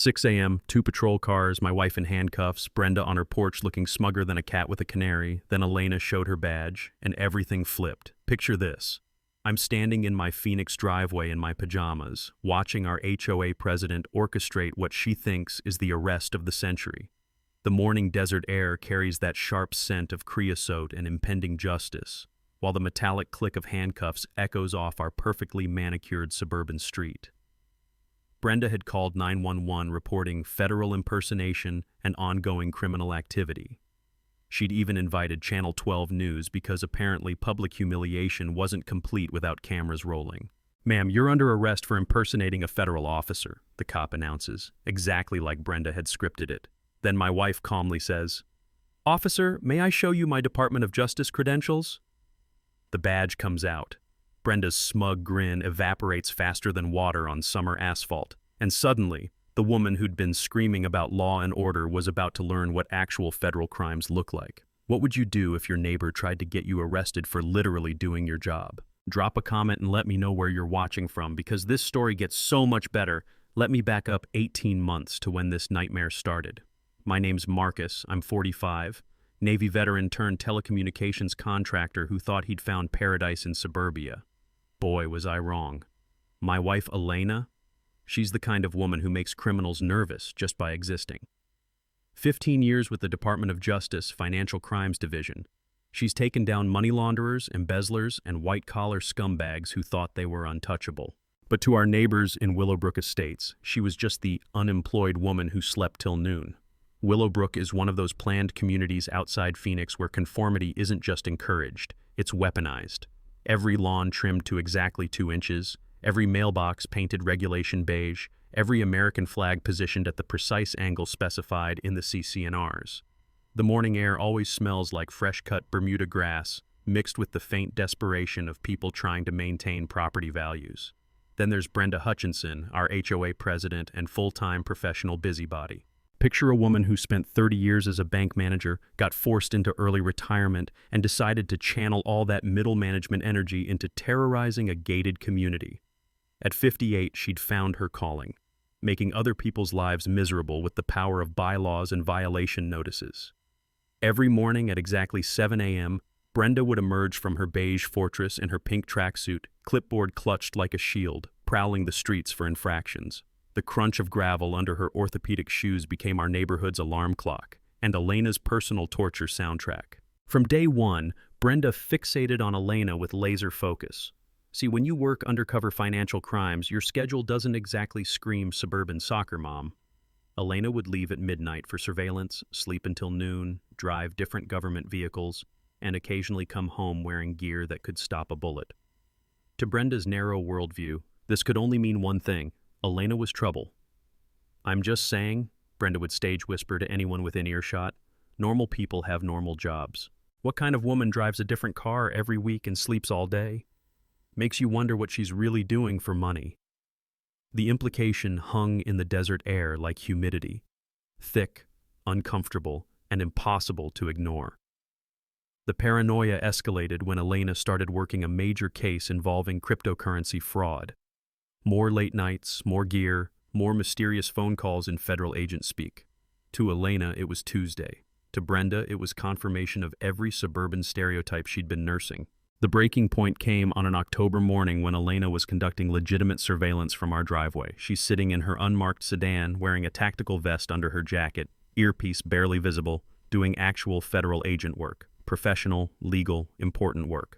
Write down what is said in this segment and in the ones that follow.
6 a.m., two patrol cars, my wife in handcuffs, Brenda on her porch looking smugger than a cat with a canary. Then Elena showed her badge, and everything flipped. Picture this. I'm standing in my Phoenix driveway in my pajamas, watching our HOA president orchestrate what she thinks is the arrest of the century. The morning desert air carries that sharp scent of creosote and impending justice, while the metallic click of handcuffs echoes off our perfectly manicured suburban street. Brenda had called 911 reporting federal impersonation and ongoing criminal activity. She'd even invited Channel 12 News because apparently public humiliation wasn't complete without cameras rolling. "Ma'am, you're under arrest for impersonating a federal officer," the cop announces, exactly like Brenda had scripted it. Then my wife calmly says, "Officer, may I show you my Department of Justice credentials?" The badge comes out. Brenda's smug grin evaporates faster than water on summer asphalt, and suddenly, the woman who'd been screaming about law and order was about to learn what actual federal crimes look like. What would you do if your neighbor tried to get you arrested for literally doing your job? Drop a comment and let me know where you're watching from, because this story gets so much better. Let me back up 18 months to when this nightmare started. My name's Marcus, I'm 45. Navy veteran turned telecommunications contractor who thought he'd found paradise in suburbia. Boy, was I wrong. My wife, Elena, she's the kind of woman who makes criminals nervous just by existing. 15 years with the Department of Justice Financial Crimes Division. She's taken down money launderers, embezzlers, and white-collar scumbags who thought they were untouchable. But to our neighbors in Willowbrook Estates, she was just the unemployed woman who slept till noon. Willowbrook is one of those planned communities outside Phoenix where conformity isn't just encouraged, it's weaponized. Every lawn trimmed to exactly 2 inches, every mailbox painted regulation beige, every American flag positioned at the precise angle specified in the CC&Rs. The morning air always smells like fresh-cut Bermuda grass, mixed with the faint desperation of people trying to maintain property values. Then there's Brenda Hutchinson, our HOA president and full-time professional busybody. Picture a woman who spent 30 years as a bank manager, got forced into early retirement, and decided to channel all that middle management energy into terrorizing a gated community. At 58, she'd found her calling, making other people's lives miserable with the power of bylaws and violation notices. Every morning at exactly 7 a.m., Brenda would emerge from her beige fortress in her pink tracksuit, clipboard clutched like a shield, prowling the streets for infractions. The crunch of gravel under her orthopedic shoes became our neighborhood's alarm clock, and Elena's personal torture soundtrack. From day one, Brenda fixated on Elena with laser focus. See, when you work undercover financial crimes, your schedule doesn't exactly scream suburban soccer mom. Elena would leave at midnight for surveillance, sleep until noon, drive different government vehicles, and occasionally come home wearing gear that could stop a bullet. To Brenda's narrow worldview, this could only mean one thing: Elena was trouble. "I'm just saying," Brenda would stage whisper to anyone within earshot, "normal people have normal jobs. What kind of woman drives a different car every week and sleeps all day? Makes you wonder what she's really doing for money." The implication hung in the desert air like humidity, thick, uncomfortable, and impossible to ignore. The paranoia escalated when Elena started working a major case involving cryptocurrency fraud. More late nights, more gear, more mysterious phone calls in federal agent speak. To Elena, it was Tuesday. To Brenda, it was confirmation of every suburban stereotype she'd been nursing. The breaking point came on an October morning when Elena was conducting legitimate surveillance from our driveway. She's sitting in her unmarked sedan, wearing a tactical vest under her jacket, earpiece barely visible, doing actual federal agent work. Professional, legal, important work.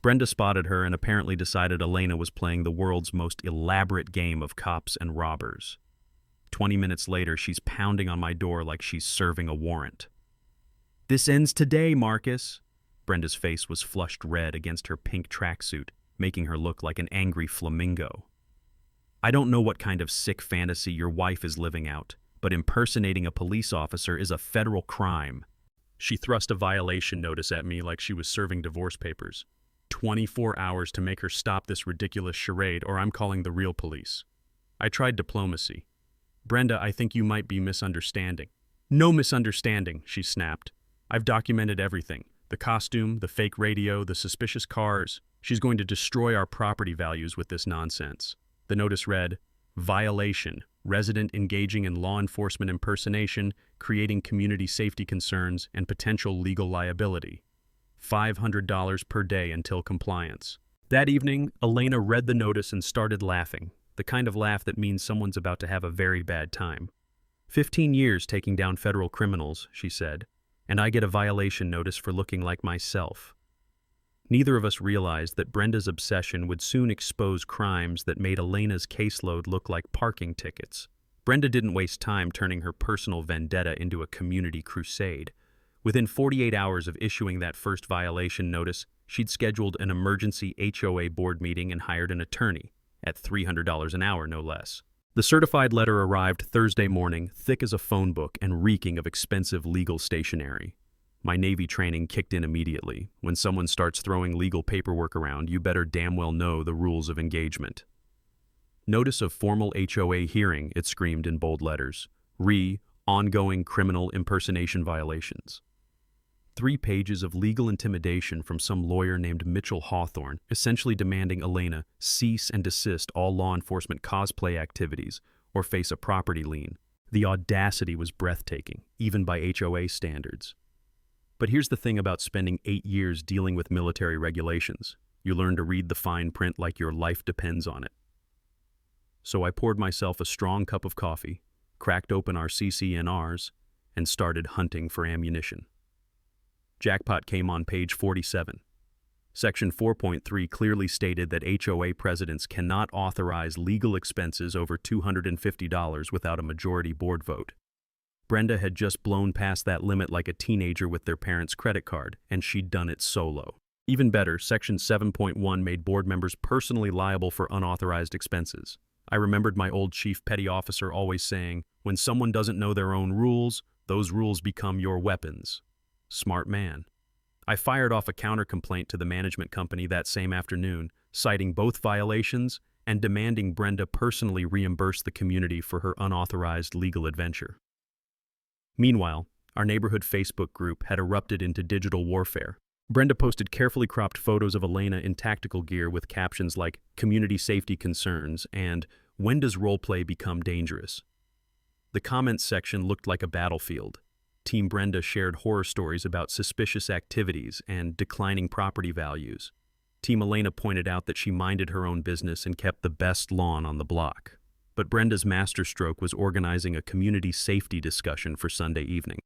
Brenda spotted her and apparently decided Elena was playing the world's most elaborate game of cops and robbers. 20 minutes later, she's pounding on my door like she's serving a warrant. "This ends today, Marcus." Brenda's face was flushed red against her pink tracksuit, making her look like an angry flamingo. "I don't know what kind of sick fantasy your wife is living out, but impersonating a police officer is a federal crime." She thrust a violation notice at me like she was serving divorce papers. 24 hours to make her stop this ridiculous charade, or I'm calling the real police. I tried diplomacy. "Brenda, I think you might be misunderstanding." "No misunderstanding," she snapped. "I've documented everything. The costume, the fake radio, the suspicious cars. She's going to destroy our property values with this nonsense." The notice read, "Violation. resident engaging in law enforcement impersonation, creating community safety concerns, and potential legal liability. $500 per day until compliance. That evening, Elena read the notice and started laughing, the kind of laugh that means someone's about to have a very bad time. 15 years taking down federal criminals, she said, and I get a violation notice for looking like myself. Neither of us realized that Brenda's obsession would soon expose crimes that made Elena's caseload look like parking tickets. Brenda didn't waste time turning her personal vendetta into a community crusade. Within 48 hours of issuing that first violation notice, she'd scheduled an emergency HOA board meeting and hired an attorney, at $300 an hour no less. The certified letter arrived Thursday morning, thick as a phone book and reeking of expensive legal stationery. My Navy training kicked in immediately. When someone starts throwing legal paperwork around, you better damn well know the rules of engagement. Notice of formal HOA hearing, it screamed in bold letters. Ongoing criminal impersonation violations. 3 pages of legal intimidation from some lawyer named Mitchell Hawthorne, essentially demanding Elena cease and desist all law enforcement cosplay activities or face a property lien. The audacity was breathtaking, even by HOA standards. But here's the thing about spending 8 years dealing with military regulations. You learn to read the fine print like your life depends on it. So I poured myself a strong cup of coffee, cracked open our CCNRs, and started hunting for ammunition. Jackpot came on page 47. Section 4.3 clearly stated that HOA presidents cannot authorize legal expenses over $250 without a majority board vote. Brenda had just blown past that limit like a teenager with their parents' credit card, and she'd done it solo. Even better, Section 7.1 made board members personally liable for unauthorized expenses. I remembered my old chief petty officer always saying, when someone doesn't know their own rules, those rules become your weapons. Smart man. I fired off a counter-complaint to the management company that same afternoon, citing both violations and demanding Brenda personally reimburse the community for her unauthorized legal adventure. Meanwhile, our neighborhood Facebook group had erupted into digital warfare. Brenda posted carefully cropped photos of Elena in tactical gear with captions like "community safety concerns" and "when does roleplay become dangerous?" The comments section looked like a battlefield. Team Brenda shared horror stories about suspicious activities and declining property values. Team Elena pointed out that she minded her own business and kept the best lawn on the block. But Brenda's masterstroke was organizing a community safety discussion for Sunday evening.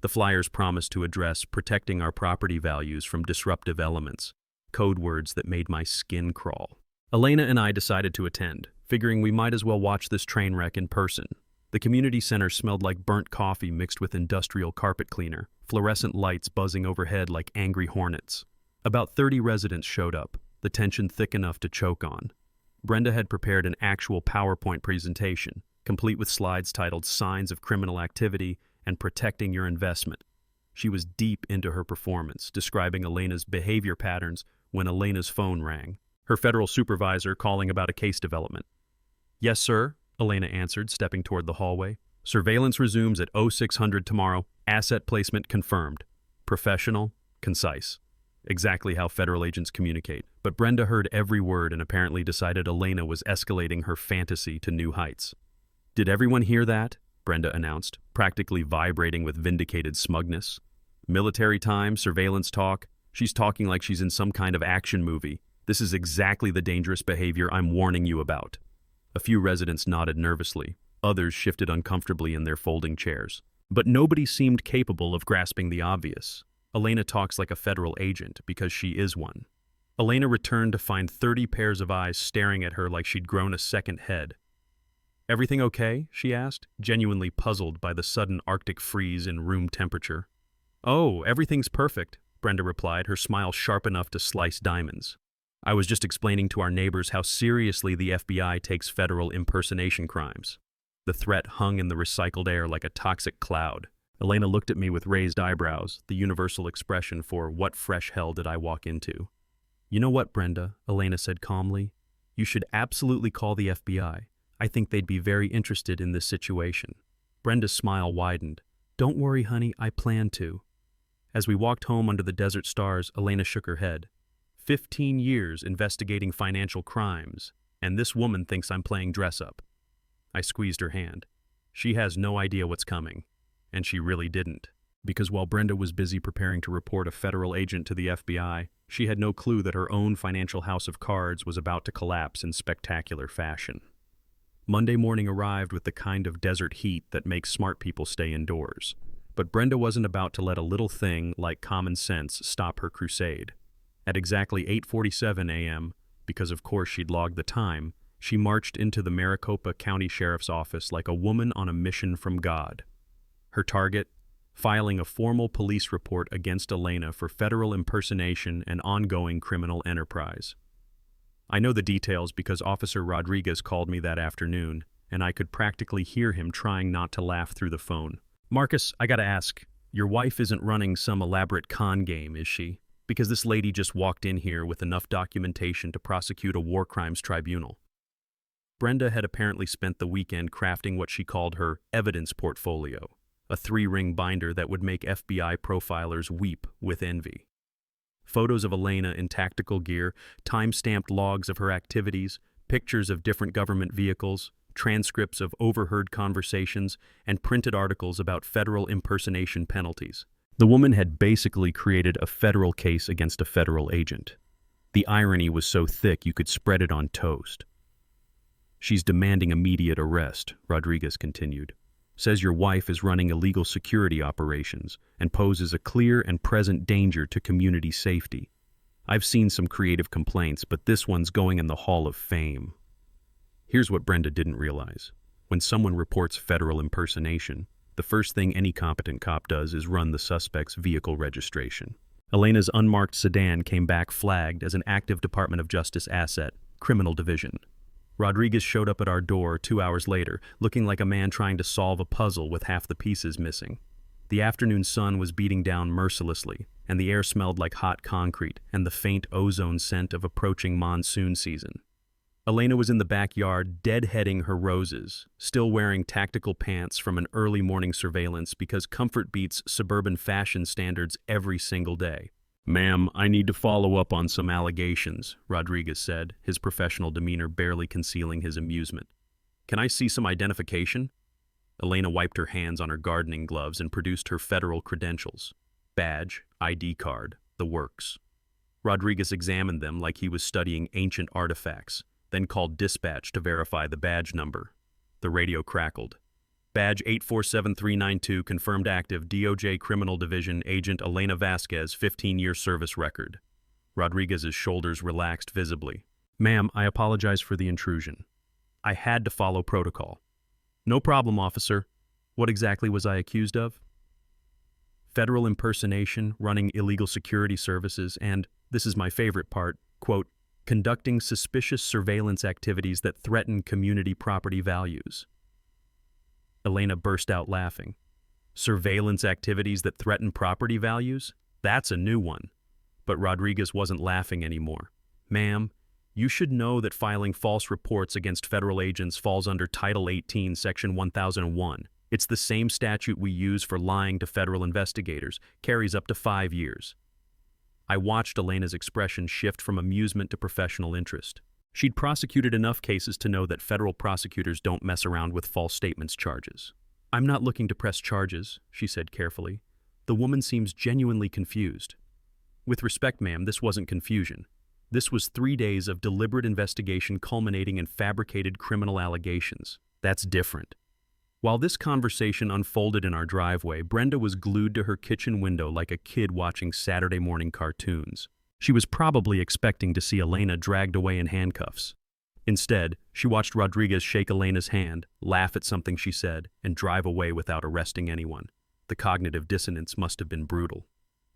The flyers promised to address protecting our property values from disruptive elements, code words that made my skin crawl. Elena and I decided to attend, figuring we might as well watch this train wreck in person. The community center smelled like burnt coffee mixed with industrial carpet cleaner, fluorescent lights buzzing overhead like angry hornets. About 30 residents showed up, the tension thick enough to choke on. Brenda had prepared an actual PowerPoint presentation, complete with slides titled "Signs of Criminal Activity" and "Protecting Your Investment." She was deep into her performance, describing Elena's behavior patterns when Elena's phone rang. Her federal supervisor calling about a case development. "Yes, sir," Elena answered, stepping toward the hallway. "Surveillance resumes at 0600 tomorrow. Asset placement confirmed. Professional, concise." Exactly how federal agents communicate. But Brenda heard every word and apparently decided Elena was escalating her fantasy to new heights. "Did everyone hear that?" Brenda announced, practically vibrating with vindicated smugness. "Military time, surveillance talk. She's talking like she's in some kind of action movie. This is exactly the dangerous behavior I'm warning you about." A few residents nodded nervously. Others shifted uncomfortably in their folding chairs. But nobody seemed capable of grasping the obvious. Elena talks like a federal agent because she is one. Elena returned to find 30 pairs of eyes staring at her like she'd grown a second head. "Everything okay?" she asked, genuinely puzzled by the sudden Arctic freeze in room temperature. "Oh, everything's perfect," Brenda replied, her smile sharp enough to slice diamonds. "I was just explaining to our neighbors how seriously the FBI takes federal impersonation crimes." The threat hung in the recycled air like a toxic cloud. Elena looked at me with raised eyebrows, the universal expression for "what fresh hell did I walk into?" "You know what, Brenda," Elena said calmly. "You should absolutely call the FBI. I think they'd be very interested in this situation." Brenda's smile widened. "Don't worry, honey, I plan to." As we walked home under the desert stars, Elena shook her head. 15 years investigating financial crimes, and this woman thinks I'm playing dress-up. I squeezed her hand. She has no idea what's coming. And she really didn't. Because while Brenda was busy preparing to report a federal agent to the FBI, she had no clue that her own financial house of cards was about to collapse in spectacular fashion. Monday morning arrived with the kind of desert heat that makes smart people stay indoors. But Brenda wasn't about to let a little thing like common sense stop her crusade. At exactly 8:47 a.m., because of course she'd logged the time, she marched into the Maricopa County Sheriff's Office like a woman on a mission from God. Her target? Filing a formal police report against Elena for federal impersonation and ongoing criminal enterprise. I know the details because Officer Rodriguez called me that afternoon, and I could practically hear him trying not to laugh through the phone. Marcus, I gotta ask, your wife isn't running some elaborate con game, is she? Because this lady just walked in here with enough documentation to prosecute a war crimes tribunal. Brenda had apparently spent the weekend crafting what she called her evidence portfolio, a 3-ring binder that would make FBI profilers weep with envy. Photos of Elena in tactical gear, time-stamped logs of her activities, pictures of different government vehicles, transcripts of overheard conversations, and printed articles about federal impersonation penalties. The woman had basically created a federal case against a federal agent. The irony was so thick you could spread it on toast. She's demanding immediate arrest, Rodriguez continued. Says your wife is running illegal security operations and poses a clear and present danger to community safety. I've seen some creative complaints, but this one's going in the Hall of Fame. Here's what Brenda didn't realize. When someone reports federal impersonation, the first thing any competent cop does is run the suspect's vehicle registration. Elena's unmarked sedan came back flagged as an active Department of Justice asset, Criminal Division. Rodriguez showed up at our door 2 hours later, looking like a man trying to solve a puzzle with half the pieces missing. The afternoon sun was beating down mercilessly, and the air smelled like hot concrete and the faint ozone scent of approaching monsoon season. Elena was in the backyard, deadheading her roses, still wearing tactical pants from an early morning surveillance because comfort beats suburban fashion standards every single day. "Ma'am, I need to follow up on some allegations," Rodriguez said, his professional demeanor barely concealing his amusement. "Can I see some identification?" Elena wiped her hands on her gardening gloves and produced her federal credentials. Badge, ID card, the works. Rodriguez examined them like he was studying ancient artifacts, then called dispatch to verify the badge number. The radio crackled. Badge 847392 confirmed active DOJ Criminal Division Agent Elena Vasquez 15-year service record. Rodriguez's shoulders relaxed visibly. "Ma'am, I apologize for the intrusion. I had to follow protocol." "No problem, officer. What exactly was I accused of?" "Federal impersonation, running illegal security services, and, this is my favorite part, quote, conducting suspicious surveillance activities that threaten community property values." Elena burst out laughing. "Surveillance activities that threaten property values? That's a new one." But Rodriguez wasn't laughing anymore. "Ma'am, you should know that filing false reports against federal agents falls under Title 18, Section 1001. It's the same statute we use for lying to federal investigators, carries up to 5 years. I watched Elena's expression shift from amusement to professional interest. She'd prosecuted enough cases to know that federal prosecutors don't mess around with false statements charges. "I'm not looking to press charges," she said carefully. The woman seems genuinely confused. "With respect, ma'am, this wasn't confusion. This was 3 days of deliberate investigation culminating in fabricated criminal allegations. That's different." While this conversation unfolded in our driveway, Brenda was glued to her kitchen window like a kid watching Saturday morning cartoons. She was probably expecting to see Elena dragged away in handcuffs. Instead, she watched Rodriguez shake Elena's hand, laugh at something she said, and drive away without arresting anyone. The cognitive dissonance must have been brutal.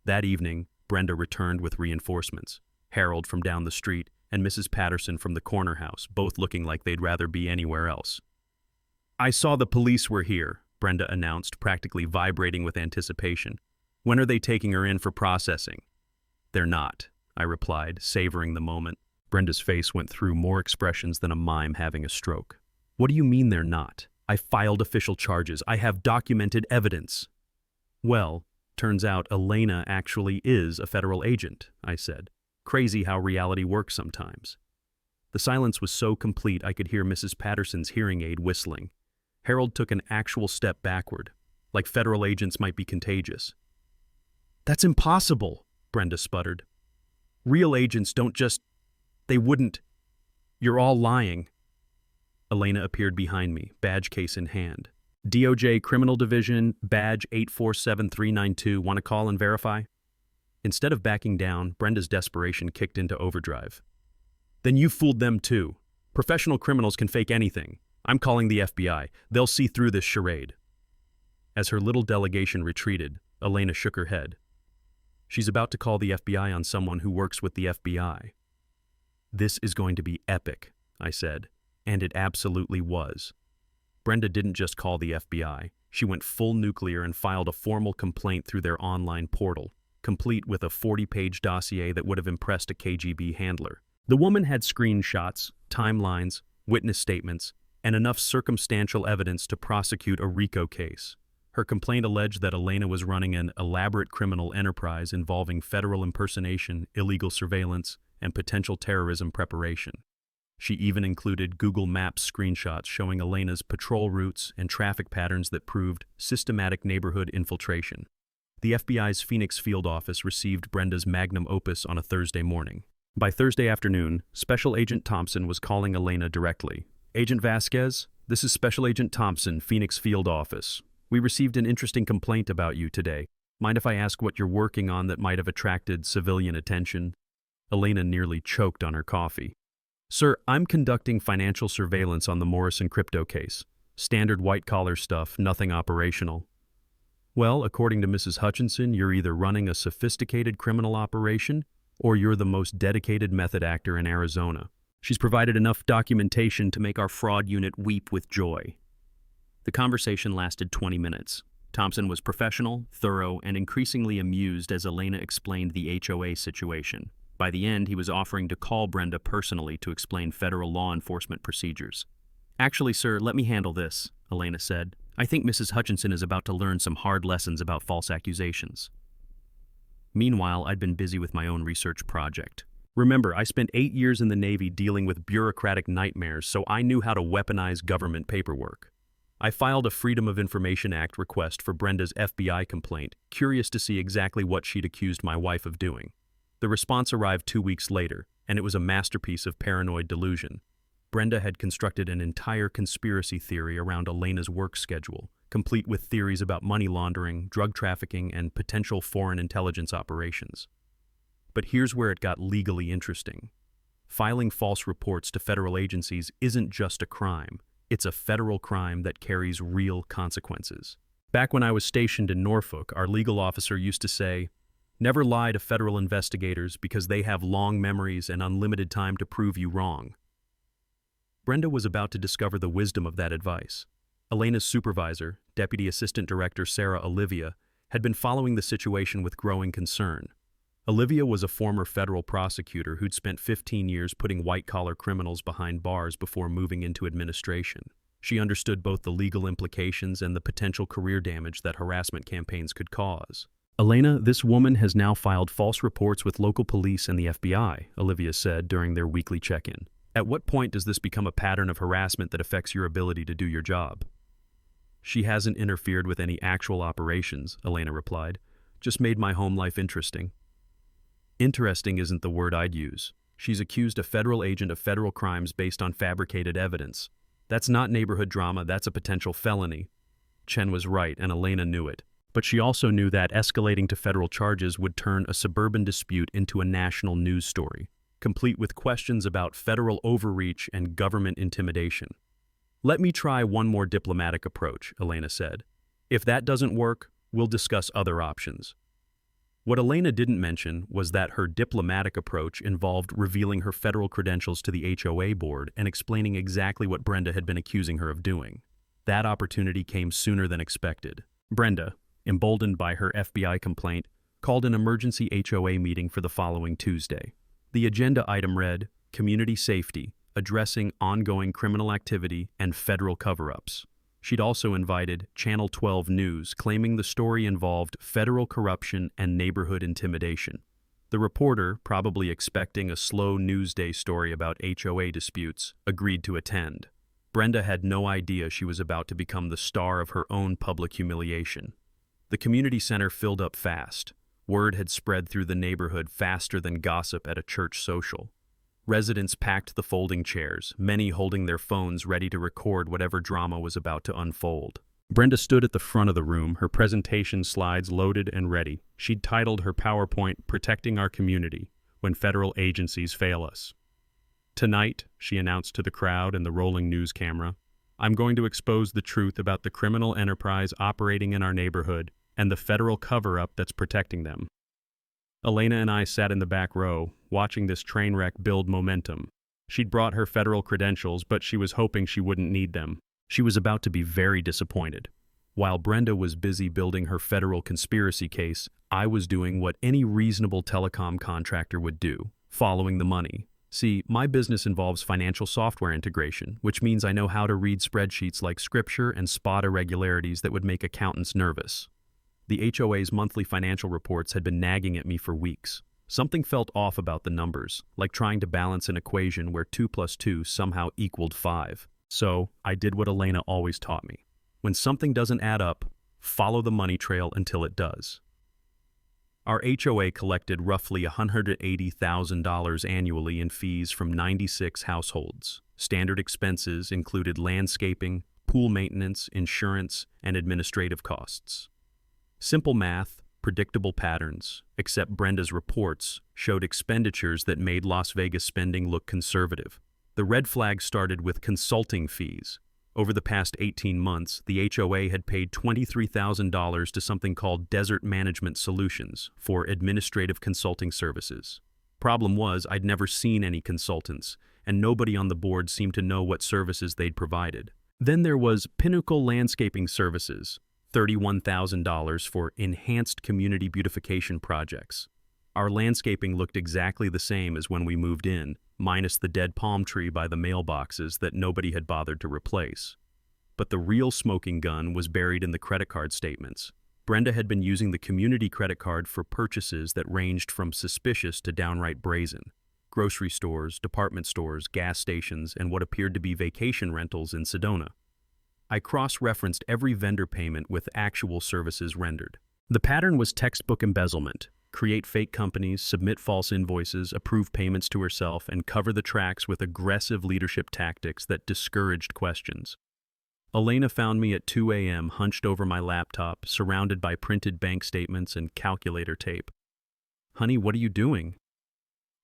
That evening, Brenda returned with reinforcements. Harold from down the street and Mrs. Patterson from the corner house, both looking like they'd rather be anywhere else. "I saw the police were here," Brenda announced, practically vibrating with anticipation. "When are they taking her in for processing?" "They're not," I replied, savoring the moment. Brenda's face went through more expressions than a mime having a stroke. "What do you mean they're not? I filed official charges. I have documented evidence." "Well, turns out Elena actually is a federal agent," I said. "Crazy how reality works sometimes." The silence was so complete I could hear Mrs. Patterson's hearing aid whistling. Harold took an actual step backward, like federal agents might be contagious. "That's impossible," Brenda sputtered. "Real agents don't just... they wouldn't... You're all lying." Elena appeared behind me, badge case in hand. "DOJ Criminal Division, badge 847392, want to call and verify?" Instead of backing down, Brenda's desperation kicked into overdrive. "Then you fooled them too. Professional criminals can fake anything. I'm calling the FBI. They'll see through this charade." As her little delegation retreated, Elena shook her head. "She's about to call the FBI on someone who works with the FBI." "This is going to be epic," I said, and it absolutely was. Brenda didn't just call the FBI. She went full nuclear and filed a formal complaint through their online portal, complete with a 40-page dossier that would have impressed a KGB handler. The woman had screenshots, timelines, witness statements, and enough circumstantial evidence to prosecute a RICO case. Her complaint alleged that Elena was running an elaborate criminal enterprise involving federal impersonation, illegal surveillance, and potential terrorism preparation. She even included Google Maps screenshots showing Elena's patrol routes and traffic patterns that proved systematic neighborhood infiltration. The FBI's Phoenix field office received Brenda's magnum opus on a Thursday morning. By Thursday afternoon, Special Agent Thompson was calling Elena directly. "Agent Vasquez, this is Special Agent Thompson, Phoenix field office. We received an interesting complaint about you today. Mind if I ask what you're working on that might have attracted civilian attention?" Elena nearly choked on her coffee. "Sir, I'm conducting financial surveillance on the Morrison crypto case. Standard white-collar stuff, nothing operational." "Well, according to Mrs. Hutchinson, you're either running a sophisticated criminal operation or you're the most dedicated method actor in Arizona. She's provided enough documentation to make our fraud unit weep with joy." The conversation lasted 20 minutes. Thompson was professional, thorough, and increasingly amused as Elena explained the HOA situation. By the end, he was offering to call Brenda personally to explain federal law enforcement procedures. "Actually, sir, let me handle this," Elena said. "I think Mrs. Hutchinson is about to learn some hard lessons about false accusations." Meanwhile, I'd been busy with my own research project. Remember, I spent 8 years in the Navy dealing with bureaucratic nightmares, so I knew how to weaponize government paperwork. I filed a Freedom of Information Act request for Brenda's FBI complaint, curious to see exactly what she'd accused my wife of doing. The response arrived 2 weeks later, and it was a masterpiece of paranoid delusion. Brenda had constructed an entire conspiracy theory around Elena's work schedule, complete with theories about money laundering, drug trafficking, and potential foreign intelligence operations. But here's where it got legally interesting. Filing false reports to federal agencies isn't just a crime. It's a federal crime that carries real consequences. Back when I was stationed in Norfolk, our legal officer used to say, "Never lie to federal investigators because they have long memories and unlimited time to prove you wrong." Brenda was about to discover the wisdom of that advice. Elena's supervisor, Deputy Assistant Director Sarah Olivia, had been following the situation with growing concern. Olivia was a former federal prosecutor who'd spent 15 years putting white-collar criminals behind bars before moving into administration. She understood both the legal implications and the potential career damage that harassment campaigns could cause. "Elena, this woman has now filed false reports with local police and the FBI," Olivia said during their weekly check-in. "At what point does this become a pattern of harassment that affects your ability to do your job?" "She hasn't interfered with any actual operations," Elena replied. "Just made my home life interesting." "Interesting isn't the word I'd use. She's accused a federal agent of federal crimes based on fabricated evidence. That's not neighborhood drama, that's a potential felony." Chen was right, and Elena knew it. But she also knew that escalating to federal charges would turn a suburban dispute into a national news story, complete with questions about federal overreach and government intimidation. "Let me try one more diplomatic approach," Elena said. "If that doesn't work, we'll discuss other options." What Elena didn't mention was that her diplomatic approach involved revealing her federal credentials to the HOA board and explaining exactly what Brenda had been accusing her of doing. That opportunity came sooner than expected. Brenda, emboldened by her FBI complaint, called an emergency HOA meeting for the following Tuesday. The agenda item read, "Community Safety, Addressing Ongoing Criminal Activity and Federal Cover-Ups." She'd also invited Channel 12 News, claiming the story involved federal corruption and neighborhood intimidation. The reporter, probably expecting a slow newsday story about HOA disputes, agreed to attend. Brenda had no idea she was about to become the star of her own public humiliation. The community center filled up fast. Word had spread through the neighborhood faster than gossip at a church social. Residents packed the folding chairs, many holding their phones ready to record whatever drama was about to unfold. Brenda stood at the front of the room, her presentation slides loaded and ready. She'd titled her PowerPoint, "Protecting Our Community When Federal Agencies Fail Us." "Tonight," she announced to the crowd and the rolling news camera, "I'm going to expose the truth about the criminal enterprise operating in our neighborhood and the federal cover-up that's protecting them." Elena and I sat in the back row, watching this train wreck build momentum. She'd brought her federal credentials, but she was hoping she wouldn't need them. She was about to be very disappointed. While Brenda was busy building her federal conspiracy case, I was doing what any reasonable telecom contractor would do, following the money. See, my business involves financial software integration, which means I know how to read spreadsheets like scripture and spot irregularities that would make accountants nervous. The HOA's monthly financial reports had been nagging at me for weeks. Something felt off about the numbers, like trying to balance an equation where 2 plus 2 somehow equaled 5. So, I did what Elena always taught me. When something doesn't add up, follow the money trail until it does. Our HOA collected roughly $180,000 annually in fees from 96 households. Standard expenses included landscaping, pool maintenance, insurance, and administrative costs. Simple math, predictable patterns, except Brenda's reports showed expenditures that made Las Vegas spending look conservative. The red flag started with consulting fees. Over the past 18 months, the HOA had paid $23,000 to something called Desert Management Solutions for administrative consulting services. Problem was, I'd never seen any consultants, and nobody on the board seemed to know what services they'd provided. Then there was Pinnacle Landscaping Services, $31,000 for enhanced community beautification projects. Our landscaping looked exactly the same as when we moved in, minus the dead palm tree by the mailboxes that nobody had bothered to replace. But the real smoking gun was buried in the credit card statements. Brenda had been using the community credit card for purchases that ranged from suspicious to downright brazen. Grocery stores, department stores, gas stations, and what appeared to be vacation rentals in Sedona. I cross-referenced every vendor payment with actual services rendered. The pattern was textbook embezzlement. Create fake companies, submit false invoices, approve payments to herself, and cover the tracks with aggressive leadership tactics that discouraged questions. Elena found me at 2 a.m. hunched over my laptop, surrounded by printed bank statements and calculator tape. "Honey, what are you doing?"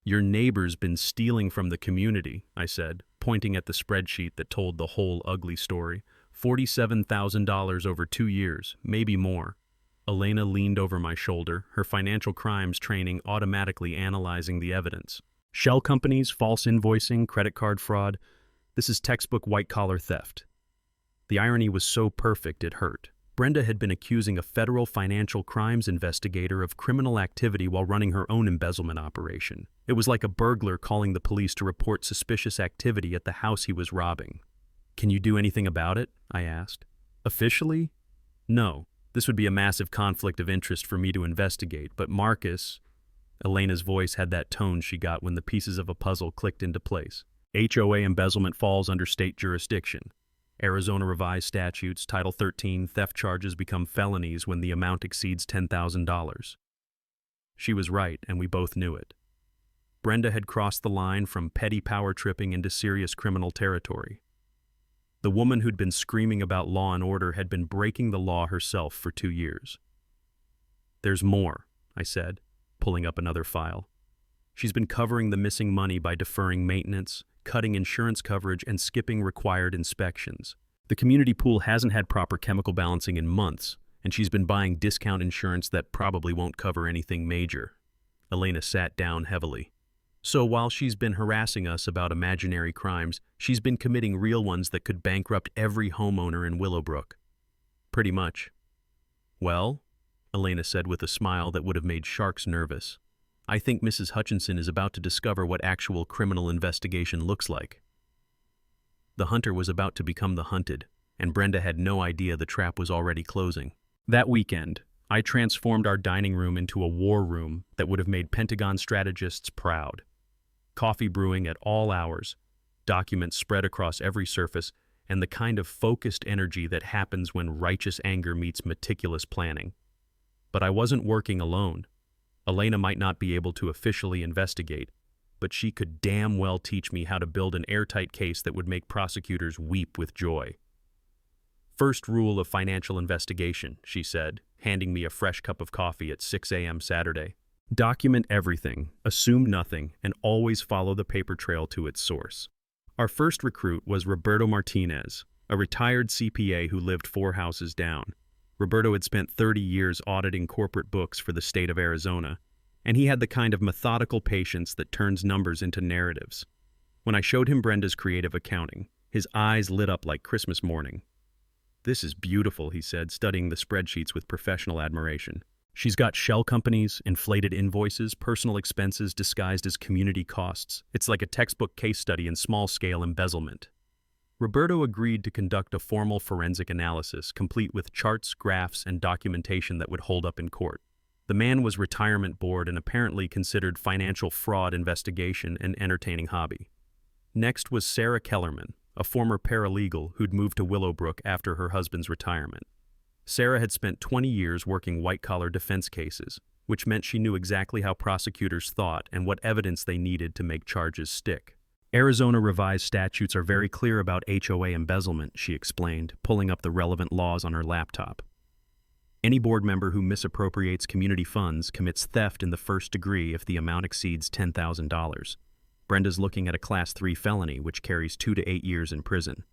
"Your neighbor's been stealing from the community," I said, pointing at the spreadsheet that told the whole ugly story. $47,000 over 2 years, maybe more. Elena leaned over my shoulder, her financial crimes training automatically analyzing the evidence. Shell companies, false invoicing, credit card fraud. This is textbook white-collar theft. The irony was so perfect it hurt. Brenda had been accusing a federal financial crimes investigator of criminal activity while running her own embezzlement operation. It was like a burglar calling the police to report suspicious activity at the house he was robbing. "Can you do anything about it?" I asked. "Officially? No. This would be a massive conflict of interest for me to investigate, but Marcus..." Elena's voice had that tone she got when the pieces of a puzzle clicked into place. "HOA embezzlement falls under state jurisdiction. Arizona revised statutes, Title 13, theft charges become felonies when the amount exceeds $10,000. She was right, and we both knew it. Brenda had crossed the line from petty power tripping into serious criminal territory. The woman who'd been screaming about law and order had been breaking the law herself for 2 years. "There's more," I said, pulling up another file. "She's been covering the missing money by deferring maintenance, cutting insurance coverage, and skipping required inspections. The community pool hasn't had proper chemical balancing in months, and she's been buying discount insurance that probably won't cover anything major." Elena sat down heavily. "So while she's been harassing us about imaginary crimes, she's been committing real ones that could bankrupt every homeowner in Willowbrook." "Pretty much." "Well," Elena said with a smile that would have made sharks nervous, "I think Mrs. Hutchinson is about to discover what actual criminal investigation looks like." The hunter was about to become the hunted, and Brenda had no idea the trap was already closing. That weekend, I transformed our dining room into a war room that would have made Pentagon strategists proud. Coffee brewing at all hours, documents spread across every surface, and the kind of focused energy that happens when righteous anger meets meticulous planning. But I wasn't working alone. Elena might not be able to officially investigate, but she could damn well teach me how to build an airtight case that would make prosecutors weep with joy. First rule of financial investigation, she said, handing me a fresh cup of coffee at 6 a.m. Saturday. Document everything, assume nothing, and always follow the paper trail to its source. Our first recruit was Roberto Martinez, a retired CPA who lived 4 houses down. Roberto had spent 30 years auditing corporate books for the state of Arizona, and he had the kind of methodical patience that turns numbers into narratives. When I showed him Brenda's creative accounting, his eyes lit up like Christmas morning. "This is beautiful," he said, studying the spreadsheets with professional admiration. "She's got shell companies, inflated invoices, personal expenses disguised as community costs. It's like a textbook case study in small-scale embezzlement." Roberto agreed to conduct a formal forensic analysis, complete with charts, graphs, and documentation that would hold up in court. The man was retirement board and apparently considered financial fraud investigation an entertaining hobby. Next was Sarah Kellerman, a former paralegal who'd moved to Willowbrook after her husband's retirement. Sarah had spent 20 years working white-collar defense cases, which meant she knew exactly how prosecutors thought and what evidence they needed to make charges stick. "Arizona revised statutes are very clear about HOA embezzlement," she explained, pulling up the relevant laws on her laptop. "Any board member who misappropriates community funds commits theft in the first degree if the amount exceeds $10,000. Brenda's looking at a Class 3 felony, which carries 2 to 8 years in prison.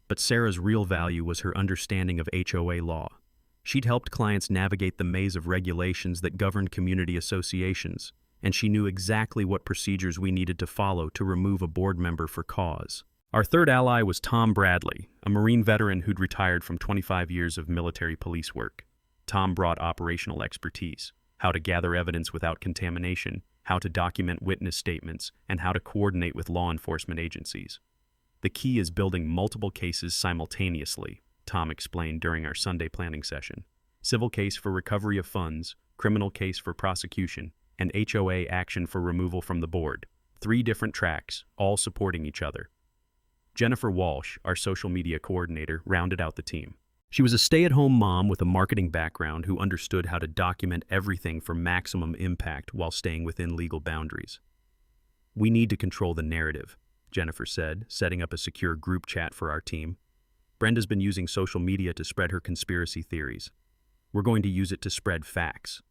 But Sarah's real value was her understanding of HOA law. She'd helped clients navigate the maze of regulations that governed community associations, and she knew exactly what procedures we needed to follow to remove a board member for cause. Our third ally was Tom Bradley, a Marine veteran who'd retired from 25 years of military police work. Tom brought operational expertise, how to gather evidence without contamination, how to document witness statements, and how to coordinate with law enforcement agencies. "The key is building multiple cases simultaneously," Tom explained during our Sunday planning session. "Civil case for recovery of funds, criminal case for prosecution, and HOA action for removal from the board. 3 different tracks, all supporting each other." Jennifer Walsh, our social media coordinator, rounded out the team. She was a stay-at-home mom with a marketing background who understood how to document everything for maximum impact while staying within legal boundaries. "We need to control the narrative," Jennifer said, setting up a secure group chat for our team. "Brenda's been using social media to spread her conspiracy theories. We're going to use it to spread facts."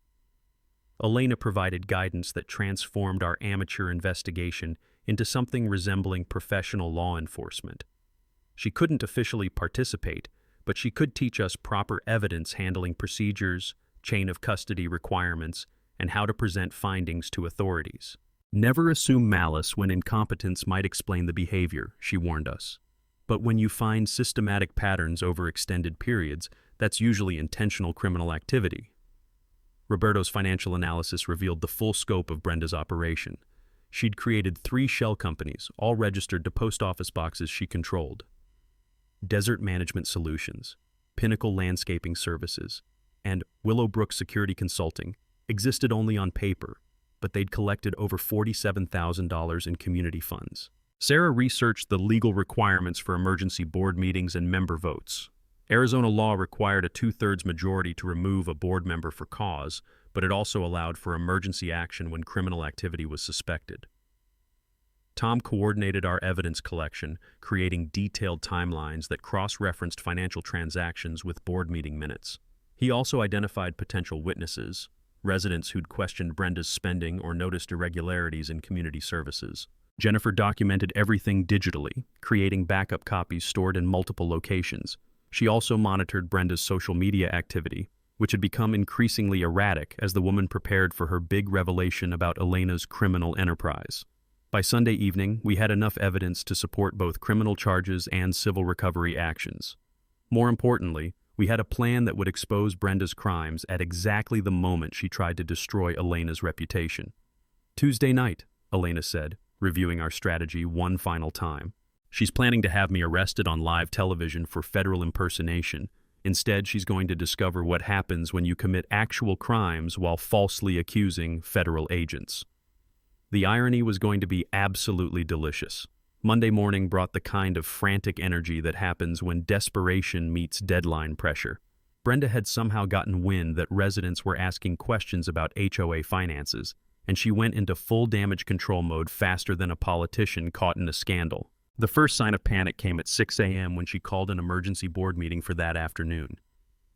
Elena provided guidance that transformed our amateur investigation into something resembling professional law enforcement. She couldn't officially participate, but she could teach us proper evidence handling procedures, chain of custody requirements, and how to present findings to authorities. "Never assume malice when incompetence might explain the behavior," she warned us. "But when you find systematic patterns over extended periods, that's usually intentional criminal activity." Roberto's financial analysis revealed the full scope of Brenda's operation. She'd created 3 shell companies, all registered to post office boxes she controlled. Desert Management Solutions, Pinnacle Landscaping Services, and Willowbrook Security Consulting existed only on paper, but they'd collected over $47,000 in community funds. Sarah researched the legal requirements for emergency board meetings and member votes. Arizona law required a 2/3 majority to remove a board member for cause, but it also allowed for emergency action when criminal activity was suspected. Tom coordinated our evidence collection, creating detailed timelines that cross-referenced financial transactions with board meeting minutes. He also identified potential witnesses, residents who'd questioned Brenda's spending or noticed irregularities in community services. Jennifer documented everything digitally, creating backup copies stored in multiple locations. She also monitored Brenda's social media activity, which had become increasingly erratic as the woman prepared for her big revelation about Elena's criminal enterprise. By Sunday evening, we had enough evidence to support both criminal charges and civil recovery actions. More importantly, we had a plan that would expose Brenda's crimes at exactly the moment she tried to destroy Elena's reputation. "Tuesday night," Elena said, reviewing our strategy one final time. "She's planning to have me arrested on live television for federal impersonation, Instead, she's going to discover what happens when you commit actual crimes while falsely accusing federal agents. The irony was going to be absolutely delicious. Monday morning brought the kind of frantic energy that happens when desperation meets deadline pressure. Brenda had somehow gotten wind that residents were asking questions about HOA finances, and she went into full damage control mode faster than a politician caught in a scandal. The first sign of panic came at 6 a.m. when she called an emergency board meeting for that afternoon.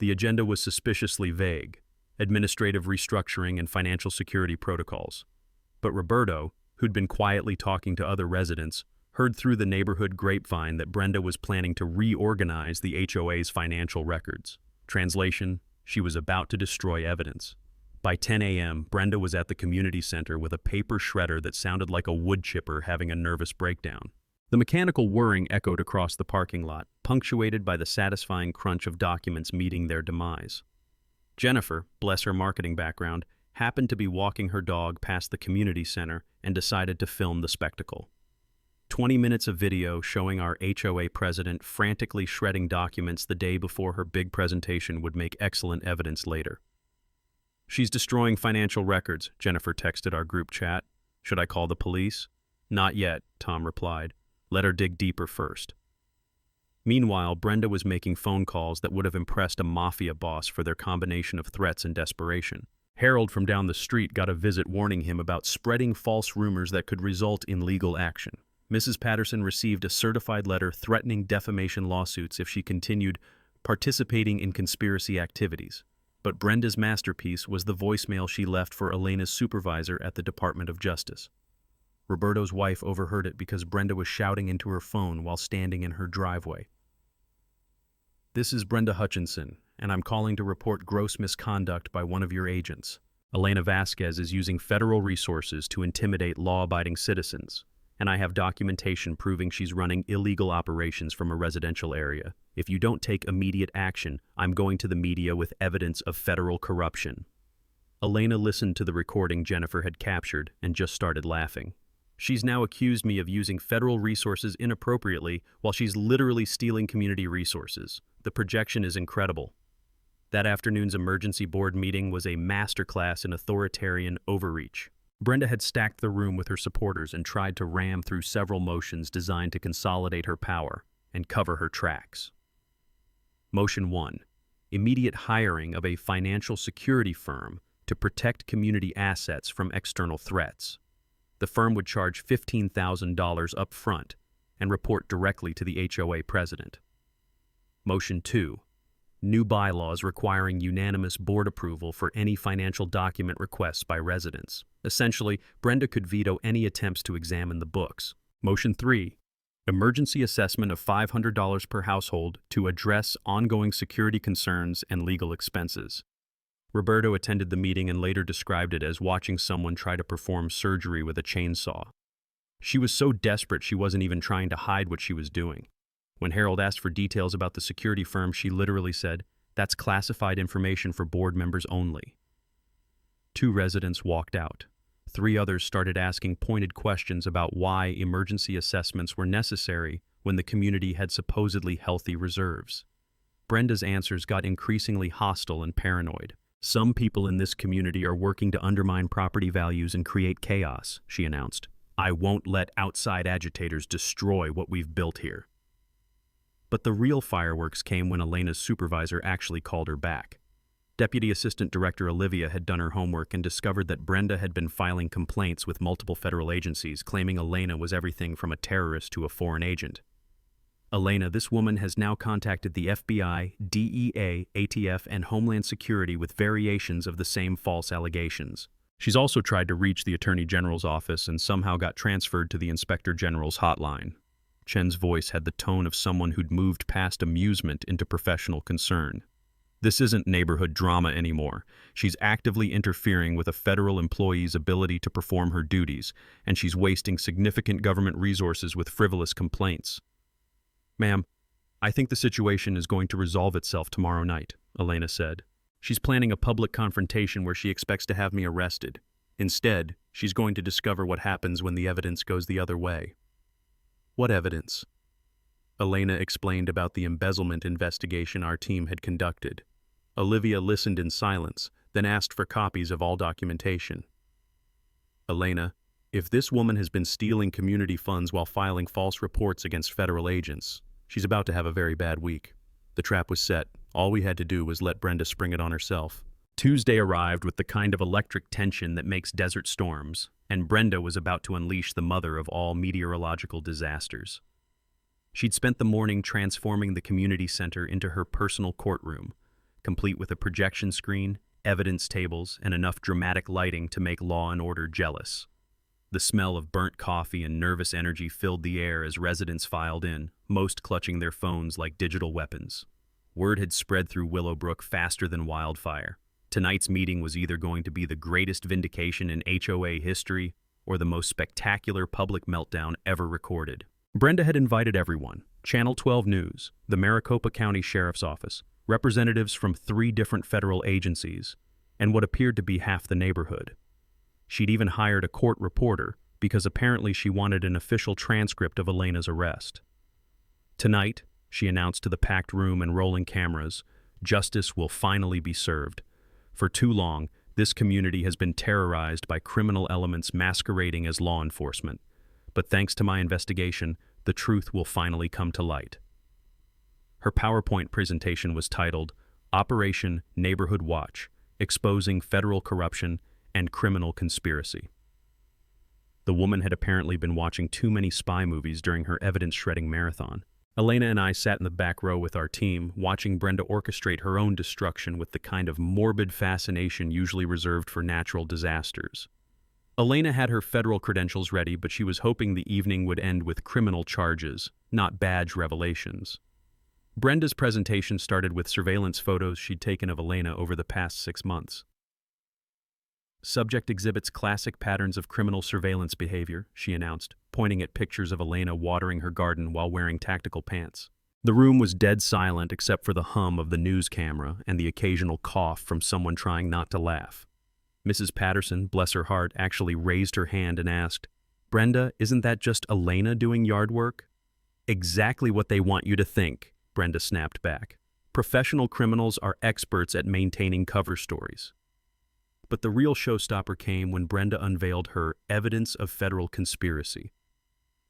The agenda was suspiciously vague: administrative restructuring and financial security protocols. But Roberto, who'd been quietly talking to other residents, heard through the neighborhood grapevine that Brenda was planning to reorganize the HOA's financial records. Translation: she was about to destroy evidence. By 10 a.m., Brenda was at the community center with a paper shredder that sounded like a wood chipper having a nervous breakdown. The mechanical whirring echoed across the parking lot, punctuated by the satisfying crunch of documents meeting their demise. Jennifer, bless her marketing background, happened to be walking her dog past the community center and decided to film the spectacle. 20 minutes of video showing our HOA president frantically shredding documents the day before her big presentation would make excellent evidence later. "She's destroying financial records," Jennifer texted our group chat. "Should I call the police?" "Not yet," Tom replied. "Let her dig deeper first." Meanwhile, Brenda was making phone calls that would have impressed a mafia boss for their combination of threats and desperation. Harold from down the street got a visit warning him about spreading false rumors that could result in legal action. Mrs. Patterson received a certified letter threatening defamation lawsuits if she continued participating in conspiracy activities. But Brenda's masterpiece was the voicemail she left for Elena's supervisor at the Department of Justice. Roberto's wife overheard it because Brenda was shouting into her phone while standing in her driveway. "This is Brenda Hutchinson, and I'm calling to report gross misconduct by one of your agents. Elena Vasquez is using federal resources to intimidate law-abiding citizens, and I have documentation proving she's running illegal operations from a residential area. If you don't take immediate action, I'm going to the media with evidence of federal corruption." Elena listened to the recording Jennifer had captured and just started laughing. "She's now accused me of using federal resources inappropriately while she's literally stealing community resources. The projection is incredible." That afternoon's emergency board meeting was a masterclass in authoritarian overreach. Brenda had stacked the room with her supporters and tried to ram through several motions designed to consolidate her power and cover her tracks. Motion 1. Immediate hiring of a financial security firm to protect community assets from external threats. The firm would charge $15,000 up front and report directly to the HOA president. Motion 2. New bylaws requiring unanimous board approval for any financial document requests by residents. Essentially, Brenda could veto any attempts to examine the books. Motion 3. Emergency assessment of $500 per household to address ongoing security concerns and legal expenses. Roberto attended the meeting and later described it as watching someone try to perform surgery with a chainsaw. She was so desperate she wasn't even trying to hide what she was doing. When Harold asked for details about the security firm, she literally said, "That's classified information for board members only." 2 residents walked out. 3 others started asking pointed questions about why emergency assessments were necessary when the community had supposedly healthy reserves. Brenda's answers got increasingly hostile and paranoid. "Some people in this community are working to undermine property values and create chaos," she announced. "I won't let outside agitators destroy what we've built here." But the real fireworks came when Elena's supervisor actually called her back. Deputy Assistant Director Olivia had done her homework and discovered that Brenda had been filing complaints with multiple federal agencies, claiming Elena was everything from a terrorist to a foreign agent. "Elena, this woman has now contacted the FBI, DEA, ATF, and Homeland Security with variations of the same false allegations. She's also tried to reach the Attorney General's office and somehow got transferred to the Inspector General's hotline." Chen's voice had the tone of someone who'd moved past amusement into professional concern. "This isn't neighborhood drama anymore. She's actively interfering with a federal employee's ability to perform her duties, and she's wasting significant government resources with frivolous complaints." "Ma'am, I think the situation is going to resolve itself tomorrow night," Elena said. "She's planning a public confrontation where she expects to have me arrested. Instead, she's going to discover what happens when the evidence goes the other way." "What evidence?" Elena explained about the embezzlement investigation our team had conducted. Olivia listened in silence, then asked for copies of all documentation. Elena, if this woman has been stealing community funds while filing false reports against federal agents, she's about to have a very bad week. The trap was set. All we had to do was let Brenda spring it on herself. Tuesday arrived with the kind of electric tension that makes desert storms, and Brenda was about to unleash the mother of all meteorological disasters. She'd spent the morning transforming the community center into her personal courtroom, complete with a projection screen, evidence tables, and enough dramatic lighting to make law and order jealous. The smell of burnt coffee and nervous energy filled the air as residents filed in, most clutching their phones like digital weapons. Word had spread through Willowbrook faster than wildfire. Tonight's meeting was either going to be the greatest vindication in HOA history or the most spectacular public meltdown ever recorded. Brenda had invited everyone: Channel 12 News, the Maricopa County Sheriff's Office, representatives from 3 different federal agencies, and what appeared to be half the neighborhood. She'd even hired a court reporter because apparently she wanted an official transcript of Elena's arrest. Tonight, she announced to the packed room and rolling cameras, justice will finally be served. For too long, this community has been terrorized by criminal elements masquerading as law enforcement. But thanks to my investigation, the truth will finally come to light. Her PowerPoint presentation was titled Operation Neighborhood Watch, Exposing Federal Corruption and Criminal Conspiracy. The woman had apparently been watching too many spy movies during her evidence-shredding marathon. Elena and I sat in the back row with our team, watching Brenda orchestrate her own destruction with the kind of morbid fascination usually reserved for natural disasters. Elena had her federal credentials ready, but she was hoping the evening would end with criminal charges, not badge revelations. Brenda's presentation started with surveillance photos she'd taken of Elena over the past 6 months. Subject exhibits classic patterns of criminal surveillance behavior, she announced, pointing at pictures of Elena watering her garden while wearing tactical pants. The room was dead silent except for the hum of the news camera and the occasional cough from someone trying not to laugh. Mrs. Patterson, bless her heart, actually raised her hand and asked, "Brenda, isn't that just Elena doing yard work?" "Exactly what they want you to think," Brenda snapped back. "Professional criminals are experts at maintaining cover stories." But the real showstopper came when Brenda unveiled her evidence of federal conspiracy.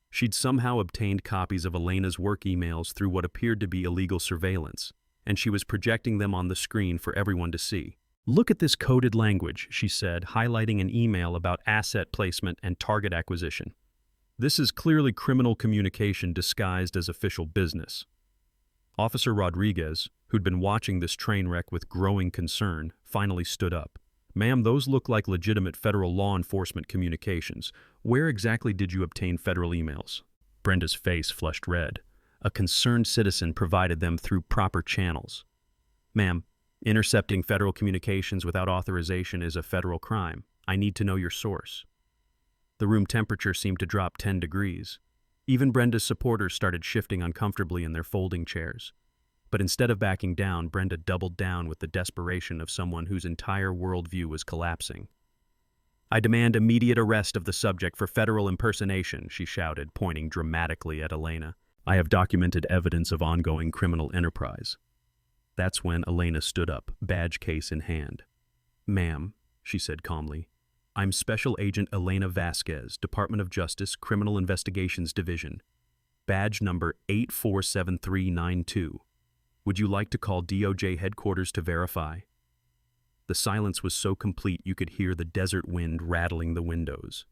She'd somehow obtained copies of Elena's work emails through what appeared to be illegal surveillance, and she was projecting them on the screen for everyone to see. "Look at this coded language," she said, highlighting an email about asset placement and target acquisition. "This is clearly criminal communication disguised as official business." Officer Rodriguez, who'd been watching this train wreck with growing concern, finally stood up. "Ma'am, those look like legitimate federal law enforcement communications. Where exactly did you obtain federal emails?" Brenda's face flushed red. A concerned citizen provided them through proper channels. "Ma'am, intercepting federal communications without authorization is a federal crime. I need to know your source." The room temperature seemed to drop 10 degrees. Even Brenda's supporters started shifting uncomfortably in their folding chairs. But instead of backing down, Brenda doubled down with the desperation of someone whose entire worldview was collapsing. "I demand immediate arrest of the subject for federal impersonation," she shouted, pointing dramatically at Elena. "I have documented evidence of ongoing criminal enterprise." That's when Elena stood up, badge case in hand. "Ma'am," she said calmly, "I'm Special Agent Elena Vasquez, Department of Justice, Criminal Investigations Division. Badge number 847392. Would you like to call DOJ headquarters to verify?" The silence was so complete you could hear the desert wind rattling the windows.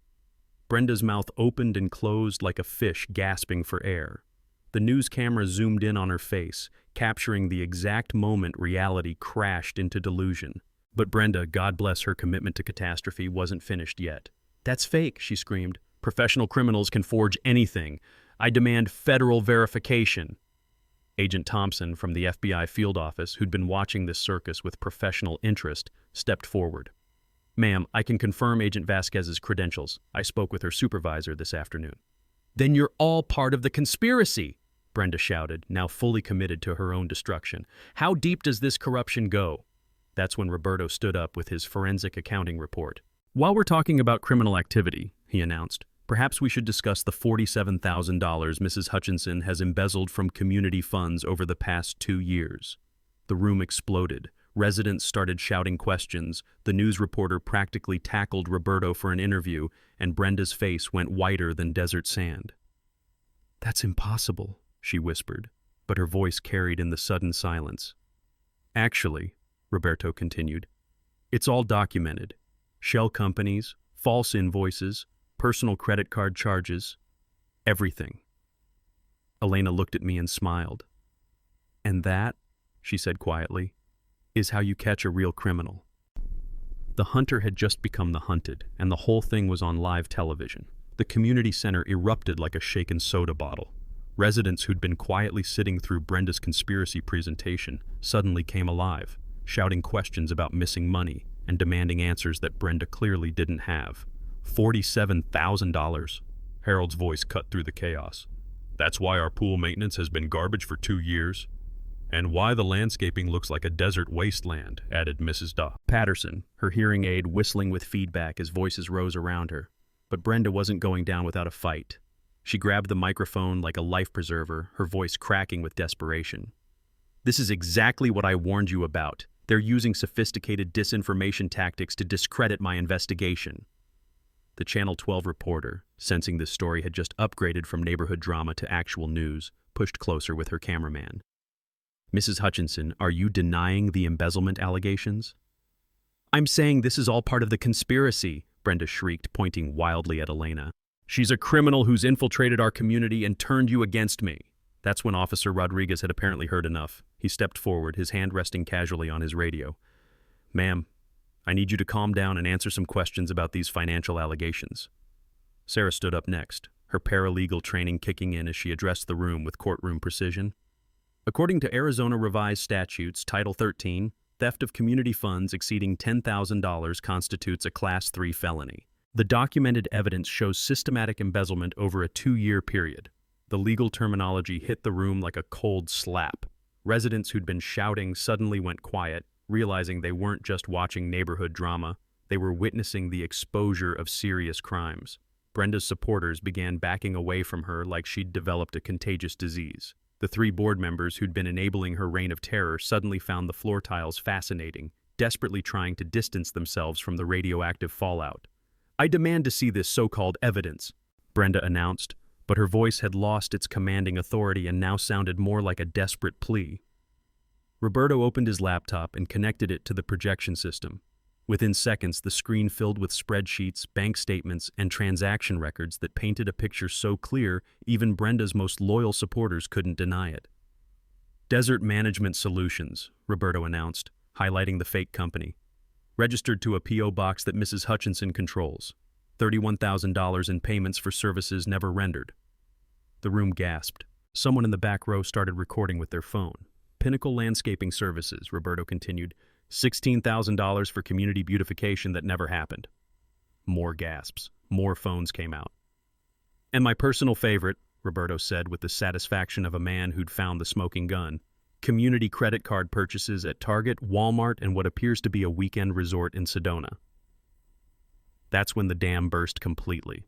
Brenda's mouth opened and closed like a fish gasping for air. The news camera zoomed in on her face, capturing the exact moment reality crashed into delusion. But Brenda, God bless her commitment to catastrophe, wasn't finished yet. "That's fake," she screamed. "Professional criminals can forge anything. I demand federal verification." Agent Thompson from the FBI field office, who'd been watching this circus with professional interest, stepped forward. "Ma'am, I can confirm Agent Vasquez's credentials. I spoke with her supervisor this afternoon." "Then you're all part of the conspiracy," Brenda shouted, now fully committed to her own destruction. "How deep does this corruption go?" That's when Roberto stood up with his forensic accounting report. "While we're talking about criminal activity," he announced, Perhaps we should discuss the $47,000 Mrs. Hutchinson has embezzled from community funds over the past 2 years. The room exploded. Residents started shouting questions. The news reporter practically tackled Roberto for an interview, and Brenda's face went whiter than desert sand. "That's impossible," she whispered, but her voice carried in the sudden silence. "Actually," Roberto continued, "it's all documented. Shell companies, false invoices, personal credit card charges, everything." Elena looked at me and smiled. "And that," she said quietly, "is how you catch a real criminal." The hunter had just become the hunted, and the whole thing was on live television. The community center erupted like a shaken soda bottle. Residents who'd been quietly sitting through Brenda's conspiracy presentation suddenly came alive, shouting questions about missing money and demanding answers that Brenda clearly didn't have. $47,000. Harold's voice cut through the chaos. "That's why our pool maintenance has been garbage for 2 years. And why the landscaping looks like a desert wasteland," added Mrs. Patterson, her hearing aid whistling with feedback as voices rose around her. But Brenda wasn't going down without a fight. She grabbed the microphone like a life preserver, her voice cracking with desperation. "This is exactly what I warned you about. They're using sophisticated disinformation tactics to discredit my investigation." The Channel 12 reporter, sensing this story had just upgraded from neighborhood drama to actual news, pushed closer with her cameraman. "Mrs. Hutchinson, are you denying the embezzlement allegations?" "I'm saying this is all part of the conspiracy," Brenda shrieked, pointing wildly at Elena. "She's a criminal who's infiltrated our community and turned you against me." That's when Officer Rodriguez had apparently heard enough. He stepped forward, his hand resting casually on his radio. "Ma'am, I need you to calm down and answer some questions about these financial allegations." Sarah stood up next, her paralegal training kicking in as she addressed the room with courtroom precision. "According to Arizona Revised Statutes, Title 13, theft of community funds exceeding $10,000 constitutes a Class 3 felony. The documented evidence shows systematic embezzlement over a 2-year period." The legal terminology hit the room like a cold slap. Residents who'd been shouting suddenly went quiet, realizing they weren't just watching neighborhood drama, they were witnessing the exposure of serious crimes. Brenda's supporters began backing away from her like she'd developed a contagious disease. The 3 board members who'd been enabling her reign of terror suddenly found the floor tiles fascinating, desperately trying to distance themselves from the radioactive fallout. "I demand to see this so-called evidence," Brenda announced, but her voice had lost its commanding authority and now sounded more like a desperate plea. Roberto opened his laptop and connected it to the projection system. Within seconds, the screen filled with spreadsheets, bank statements, and transaction records that painted a picture so clear even Brenda's most loyal supporters couldn't deny it. "Desert Management Solutions," Roberto announced, highlighting the fake company. "Registered to a P.O. box that Mrs. Hutchinson controls. $31,000 in payments for services never rendered." The room gasped. Someone in the back row started recording with their phone. "Pinnacle Landscaping Services," Roberto continued. $16,000 for community beautification that never happened." More gasps. More phones came out. "And my personal favorite," Roberto said with the satisfaction of a man who'd found the smoking gun, "community credit card purchases at Target, Walmart, and what appears to be a weekend resort in Sedona." That's when the dam burst completely.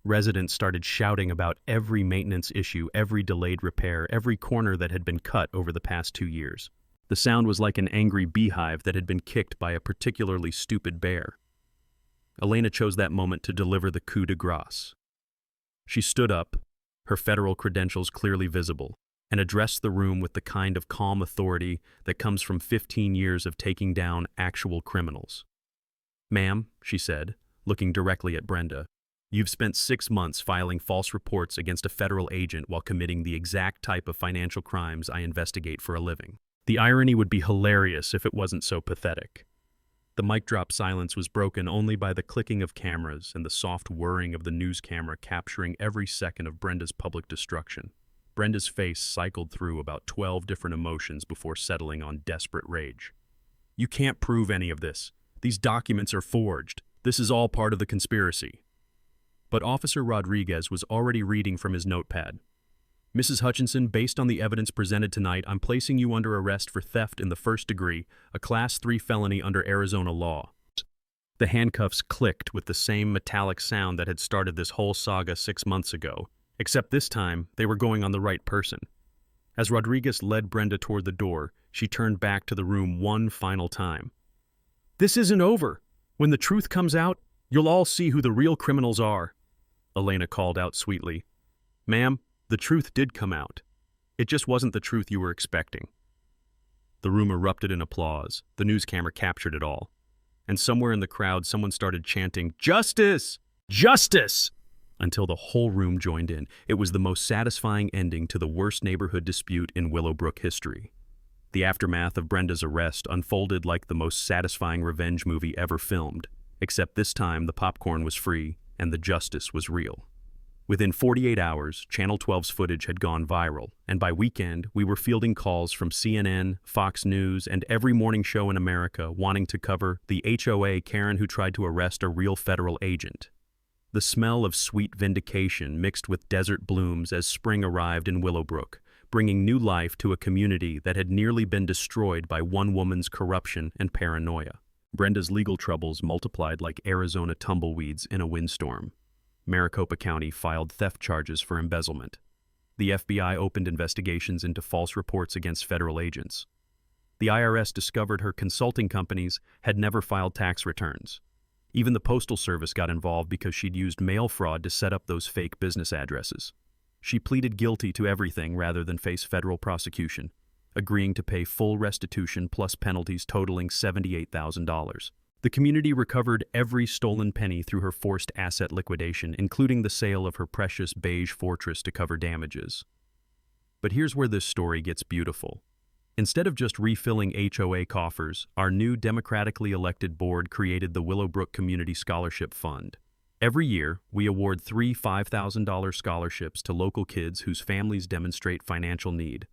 Residents started shouting about every maintenance issue, every delayed repair, every corner that had been cut over the past 2 years. The sound was like an angry beehive that had been kicked by a particularly stupid bear. Elena chose that moment to deliver the coup de grace. She stood up, her federal credentials clearly visible, and addressed the room with the kind of calm authority that comes from 15 years of taking down actual criminals. "Ma'am," she said, looking directly at Brenda, "you've spent 6 months filing false reports against a federal agent while committing the exact type of financial crimes I investigate for a living. The irony would be hilarious if it wasn't so pathetic." The mic drop silence was broken only by the clicking of cameras and the soft whirring of the news camera capturing every second of Brenda's public destruction. Brenda's face cycled through about 12 different emotions before settling on desperate rage. "You can't prove any of this. These documents are forged. This is all part of the conspiracy." But Officer Rodriguez was already reading from his notepad. "Mrs. Hutchinson, based on the evidence presented tonight, I'm placing you under arrest for theft in the first degree, a Class 3 felony under Arizona law." The handcuffs clicked with the same metallic sound that had started this whole saga 6 months ago, except this time they were going on the right person. As Rodriguez led Brenda toward the door, she turned back to the room one final time. "This isn't over. When the truth comes out, you'll all see who the real criminals are," Elena called out sweetly. "Ma'am, the truth did come out. It just wasn't the truth you were expecting." The room erupted in applause. The news camera captured it all. And somewhere in the crowd, someone started chanting, "Justice! Justice!" until the whole room joined in. It was the most satisfying ending to the worst neighborhood dispute in Willowbrook history. The aftermath of Brenda's arrest unfolded like the most satisfying revenge movie ever filmed, except this time the popcorn was free and the justice was real. Within 48 hours, Channel 12's footage had gone viral, and by weekend, we were fielding calls from CNN, Fox News, and every morning show in America wanting to cover the HOA Karen who tried to arrest a real federal agent. The smell of sweet vindication mixed with desert blooms as spring arrived in Willowbrook, bringing new life to a community that had nearly been destroyed by one woman's corruption and paranoia. Brenda's legal troubles multiplied like Arizona tumbleweeds in a windstorm. Maricopa County filed theft charges for embezzlement. The FBI opened investigations into false reports against federal agents. The IRS discovered her consulting companies had never filed tax returns. Even the Postal Service got involved because she'd used mail fraud to set up those fake business addresses. She pleaded guilty to everything rather than face federal prosecution, agreeing to pay full restitution plus penalties totaling $78,000. The community recovered every stolen penny through her forced asset liquidation, including the sale of her precious beige fortress to cover damages. But here's where this story gets beautiful. Instead of just refilling HOA coffers, our new democratically elected board created the Willowbrook Community Scholarship Fund. Every year, we award 3 $5,000 scholarships to local kids whose families demonstrate financial need,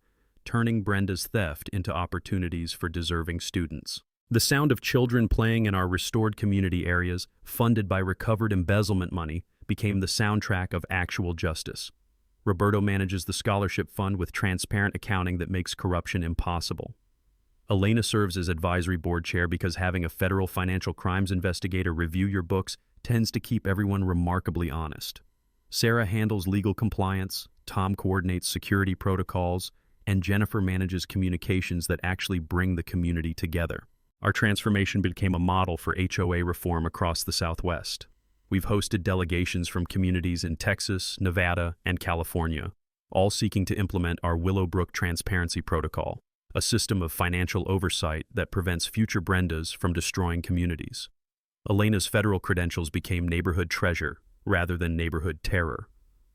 turning Brenda's theft into opportunities for deserving students. The sound of children playing in our restored community areas, funded by recovered embezzlement money, became the soundtrack of actual justice. Roberto manages the scholarship fund with transparent accounting that makes corruption impossible. Elena serves as advisory board chair because having a federal financial crimes investigator review your books tends to keep everyone remarkably honest. Sarah handles legal compliance, Tom coordinates security protocols, and Jennifer manages communications that actually bring the community together. Our transformation became a model for HOA reform across the Southwest. We've hosted delegations from communities in Texas, Nevada, and California, all seeking to implement our Willowbrook Transparency Protocol, a system of financial oversight that prevents future Brendas from destroying communities. Elena's federal credentials became neighborhood treasure rather than neighborhood terror.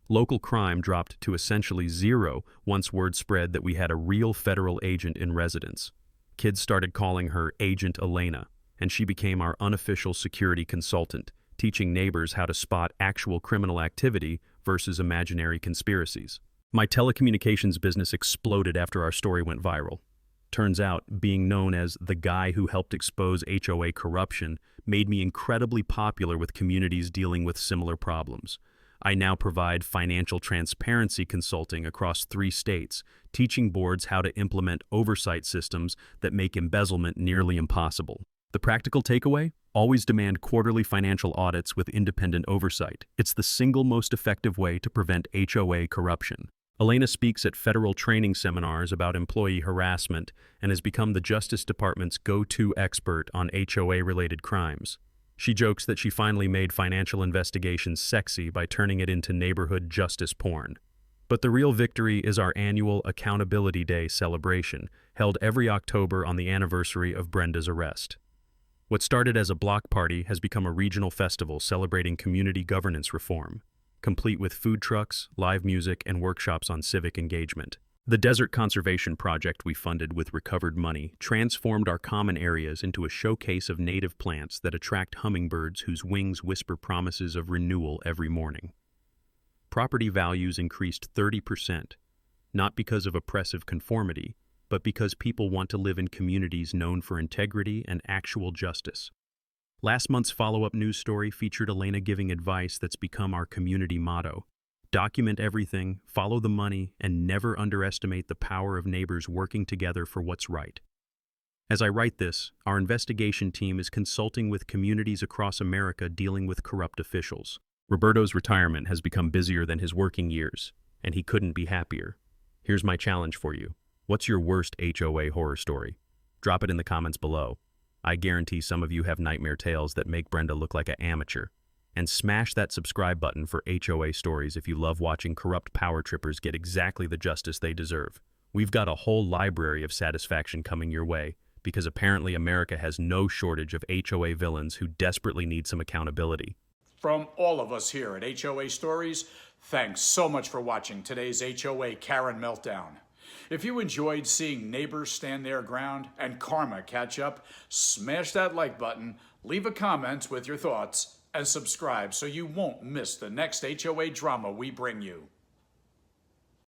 Local crime dropped to essentially zero once word spread that we had a real federal agent in residence. Kids started calling her Agent Elena, and she became our unofficial security consultant, teaching neighbors how to spot actual criminal activity versus imaginary conspiracies. My telecommunications business exploded after our story went viral. Turns out, being known as the guy who helped expose HOA corruption made me incredibly popular with communities dealing with similar problems. I now provide financial transparency consulting across 3 states, teaching boards how to implement oversight systems that make embezzlement nearly impossible. The practical takeaway? Always demand quarterly financial audits with independent oversight. It's the single most effective way to prevent HOA corruption. Elena speaks at federal training seminars about employee harassment and has become the Justice Department's go-to expert on HOA-related crimes. She jokes that she finally made financial investigations sexy by turning it into neighborhood justice porn. But the real victory is our annual Accountability Day celebration, held every October on the anniversary of Brenda's arrest. What started as a block party has become a regional festival celebrating community governance reform, complete with food trucks, live music, and workshops on civic engagement. The desert conservation project we funded with recovered money transformed our common areas into a showcase of native plants that attract hummingbirds whose wings whisper promises of renewal every morning. Property values increased 30%, not because of oppressive conformity, but because people want to live in communities known for integrity and actual justice. Last month's follow-up news story featured Elena giving advice that's become our community motto. Document everything, follow the money, and never underestimate the power of neighbors working together for what's right. As I write this, our investigation team is consulting with communities across America dealing with corrupt officials. Roberto's retirement has become busier than his working years, and he couldn't be happier. Here's my challenge for you. What's your worst HOA horror story? Drop it in the comments below. I guarantee some of you have nightmare tales that make Brenda look like an amateur. And smash that subscribe button for HOA Stories if you love watching corrupt power trippers get exactly the justice they deserve. We've got a whole library of satisfaction coming your way, because apparently America has no shortage of HOA villains who desperately need some accountability. From all of us here at HOA Stories, thanks so much for watching today's HOA Karen Meltdown. If you enjoyed seeing neighbors stand their ground and karma catch up, smash that like button, leave a comment with your thoughts, and subscribe so you won't miss the next HOA drama we bring you.